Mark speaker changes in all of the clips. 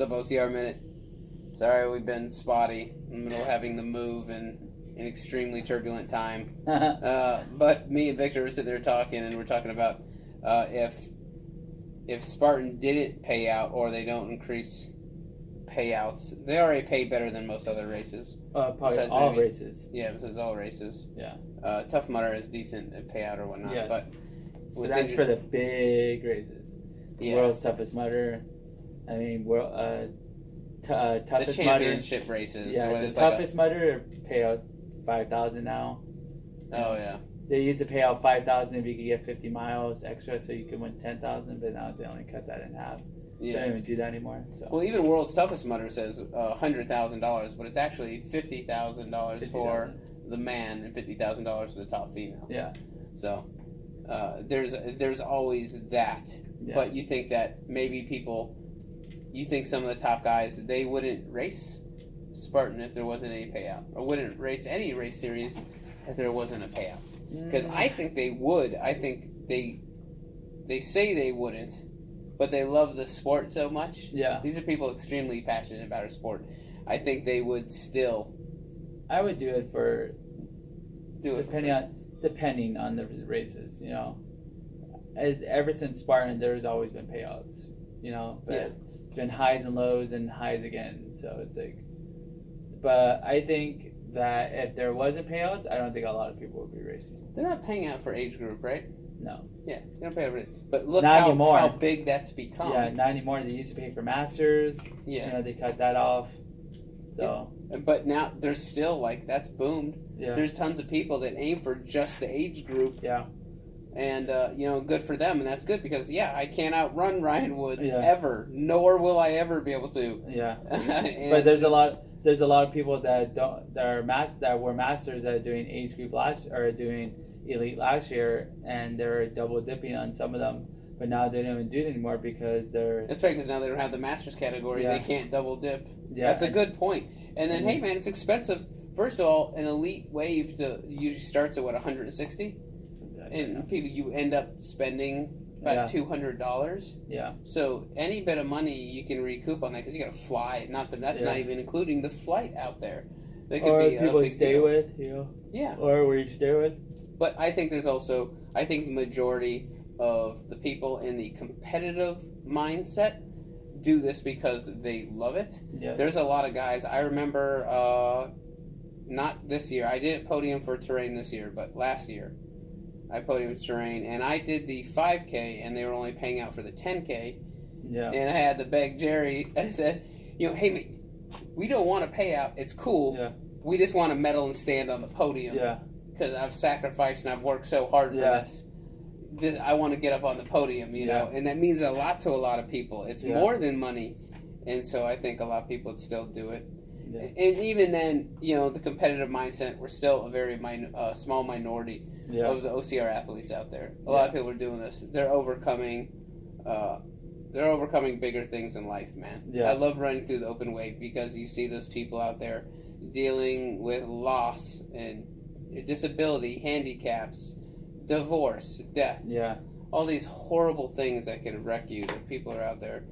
Speaker 1: What's up, OCR Minute? Sorry, we've been spotty in the middle of having the move and an extremely turbulent time. But me and Victor were sitting there talking, and we're talking about if Spartan didn't pay out or they don't increase payouts, they already pay better than most other races.
Speaker 2: Probably all races.
Speaker 1: Yeah, besides all races.
Speaker 2: Yeah.
Speaker 1: Tough Mudder is decent at payout or whatnot.
Speaker 2: Yes.
Speaker 1: But
Speaker 2: that's for the big races.
Speaker 1: Yeah.
Speaker 2: World's Toughest Mudder. I mean, toughest
Speaker 1: the championship
Speaker 2: mudder,
Speaker 1: races.
Speaker 2: Yeah, the toughest mudder pay out $5,000 now.
Speaker 1: Oh yeah.
Speaker 2: They used to pay out $5,000 if you could get 50 miles extra, so you could win $10,000. But now they only cut that in half.
Speaker 1: Yeah.
Speaker 2: They don't even do that anymore. So.
Speaker 1: Well, even World's Toughest Mudder says $100,000, but it's actually $50,000 for the man and $50,000 for the top female.
Speaker 2: Yeah.
Speaker 1: So there's always that.
Speaker 2: Yeah.
Speaker 1: But you think that maybe you think some of the top guys, they wouldn't race Spartan if there wasn't any payout, or wouldn't race any race series if there wasn't a payout. Because I think they would. I think they say they wouldn't, but they love the sport so much.
Speaker 2: Yeah.
Speaker 1: These are people extremely passionate about our sport. I think they would still.
Speaker 2: I would do it for. Depending on the races, you know. Ever since Spartan, there's always been payouts, you know. But it's been highs and lows and highs again. So it's like, but I think that if there wasn't payouts, I don't think a lot of people would be racing.
Speaker 1: They're not paying out for age group, right?
Speaker 2: No.
Speaker 1: Yeah, they don't pay out for it. But look
Speaker 2: not
Speaker 1: how big that's become.
Speaker 2: Yeah, not anymore. They used to pay for masters.
Speaker 1: Yeah.
Speaker 2: You know, they cut that off. So.
Speaker 1: Yeah. But now there's still that's boomed.
Speaker 2: Yeah.
Speaker 1: There's tons of people that aim for just the age group.
Speaker 2: Yeah.
Speaker 1: And, good for them, and that's good because, I can't outrun Ryan Woods ever, nor will I ever be able to.
Speaker 2: Yeah. But there's a lot of people that were masters that are doing age group doing elite last year, and they're double dipping on some of them. But now they don't even do it anymore because they're.
Speaker 1: That's right, because now they don't have the masters category. Yeah. They can't double dip.
Speaker 2: Yeah.
Speaker 1: That's a good point. And then, hey man, it's expensive. First of all, an elite wave usually starts at 160. And people, you end up spending about $200.
Speaker 2: Yeah.
Speaker 1: So any bit of money you can recoup on that because you got to fly. That's not even including the flight out there. They could
Speaker 2: or
Speaker 1: be
Speaker 2: people you stay with, you know.
Speaker 1: Yeah.
Speaker 2: Or where you stay with.
Speaker 1: But I think the majority of the people in the competitive mindset do this because they love it.
Speaker 2: Yes.
Speaker 1: There's a lot of guys. I remember, not this year. I didn't podium for terrain this year, but last year. I podiumed terrain, and I did the 5K, and they were only paying out for the 10K.
Speaker 2: Yeah.
Speaker 1: And I had to beg Jerry. I said, hey, mate, we don't want to pay out. It's cool.
Speaker 2: Yeah.
Speaker 1: We just want to medal and stand on the podium.
Speaker 2: Yeah.
Speaker 1: Because I've sacrificed and I've worked so hard for this. I want to get up on the podium, you know, and that means a lot to a lot of people. It's more than money, and so I think a lot of people would still do it. Yeah. And even then, the competitive mindset, we're still a very small minority of the OCR athletes out there. A lot of people are doing this. They're overcoming bigger things in life, man. Yeah. I love running through the open wave because you see those people out there dealing with loss and disability, handicaps, divorce, death. Yeah. All these horrible things that can wreck you. That people are out there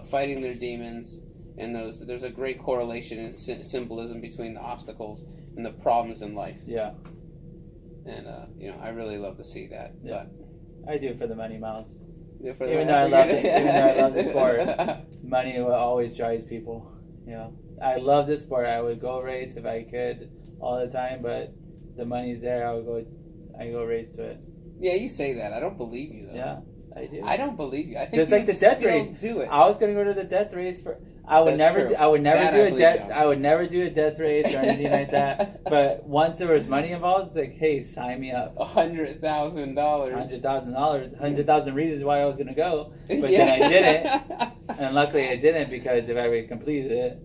Speaker 1: fighting their demons. And there's a great correlation and symbolism between the obstacles and the problems in life. Yeah. And I really love to see that. Yeah. But
Speaker 2: I do it for the money, Miles.
Speaker 1: Even
Speaker 2: though I love the sport, money always drives people. I love this sport. I would go race if I could all the time, but the money's there. I go race to it.
Speaker 1: Yeah, you say that. I don't believe you though.
Speaker 2: Yeah, I do.
Speaker 1: I don't believe you. I think
Speaker 2: just like the death race.
Speaker 1: Do it.
Speaker 2: I was gonna go to the death race for. I would never do a death race or anything like that. But once there was money involved, it's like, hey, sign me up.
Speaker 1: $100,000.
Speaker 2: $100,000. 100,000 reasons why I was gonna go, but then I didn't. And luckily I didn't because if I would have completed it,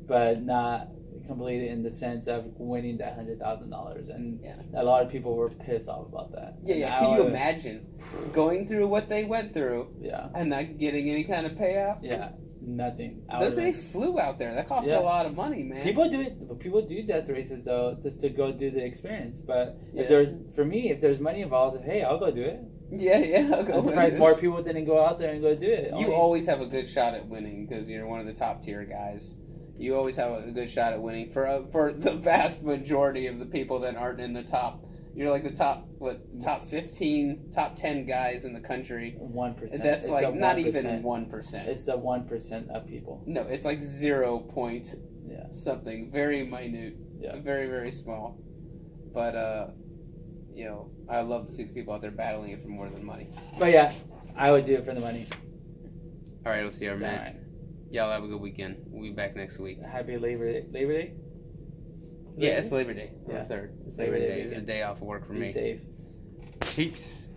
Speaker 2: but not complete it in the sense of winning that $100,000, and a lot of people were pissed off about that.
Speaker 1: Can you imagine going through what they went through?
Speaker 2: Yeah.
Speaker 1: And not getting any kind of payout?
Speaker 2: Yeah. Nothing.
Speaker 1: They flew out there. That cost a lot of money, man.
Speaker 2: People do death races though, just to go do the experience. But if there's money involved, hey, I'll go do it.
Speaker 1: Yeah.
Speaker 2: I'm surprised more people didn't go out there and go do it.
Speaker 1: You always have a good shot at winning because you're one of the top tier guys. You always have a good shot at winning for the vast majority of the people that aren't in the top. You're like the top 15, top 10 guys in the country.
Speaker 2: 1%.
Speaker 1: That's
Speaker 2: it's
Speaker 1: like not even 1%.
Speaker 2: It's the 1% of people.
Speaker 1: No, it's like 0 point something, very minute, very very small. But I love to see the people out there battling it for more than money.
Speaker 2: But yeah, I would do it for the money.
Speaker 1: All right, OCR man. Right. Y'all have a good weekend. We'll be back next week.
Speaker 2: Happy Labor Day.
Speaker 1: Yeah, it's Labor Day.
Speaker 2: Yeah,
Speaker 1: 3rd. It's Labor Day. It's a day off of work for me.
Speaker 2: Be safe.
Speaker 1: Peace.